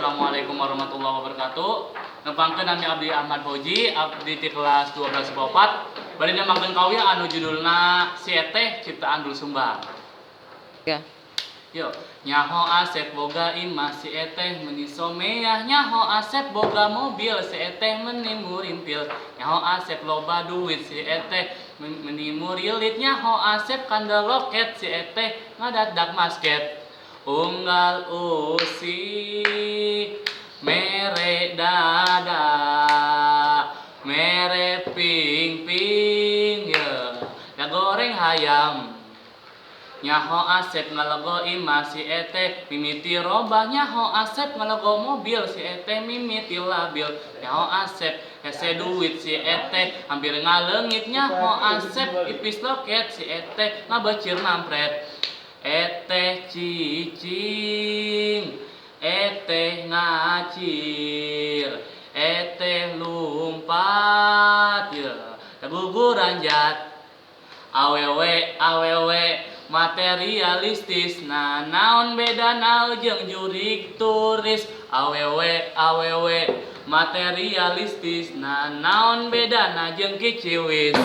Assalamualaikum warahmatullahi wabarakatuh. Nepangkeun nami abdi Ahmad Fauji, abdi ti kelas 12 4. Bari nyamakeun kawiya anu judulna Si Eteh Ciptaan Doel Sumbang. Ya. Yo, nyaho Asep boga imah si Eteh meuni someah, nyaho Asep boga mobil si Eteh meuni murintil, nyaho Asep loba duit si Eteh meuni murilit, nyaho Asep kanda loket si Eteh ngadadak masket. Unggal usi mere dada mere ping ping ya goreng hayam. Nyaho Asep ngalogo imah si Eteh mimiti robah, nyaho Asep ngalogo mobil si Eteh mimiti labil, nyaho Asep hese duit si Eteh hampir ngaleungit, nyaho Asep ipis loket si Eteh ngabecir nampret. Eteh cicing, Eteh ngacir, Eteh lumpat ya guguran jat. Awewe materialistis, nah naon beda jeung jurig turis. Awewe materialistis, nah naon beda jeung kiciwis.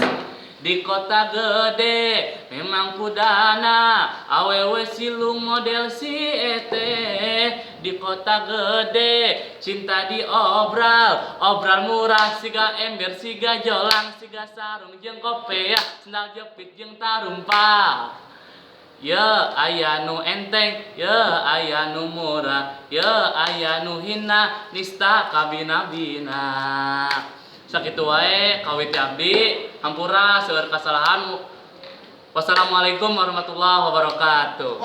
Di kota gede memang kudana, awewe silung model si Eteh. Di kota gede cinta diobral, obral murah siga ember, siga jolang, siga sarung jeung kopea, sendal jepit jeung tarumpa. Ya aya nu enteng, ya aya nu murah, ya aya nu hina, nista kabina-bina. Sakitu wae kawit abdi, hampura seueur kasalahan. Wassalamualaikum warahmatullahi wabarakatuh.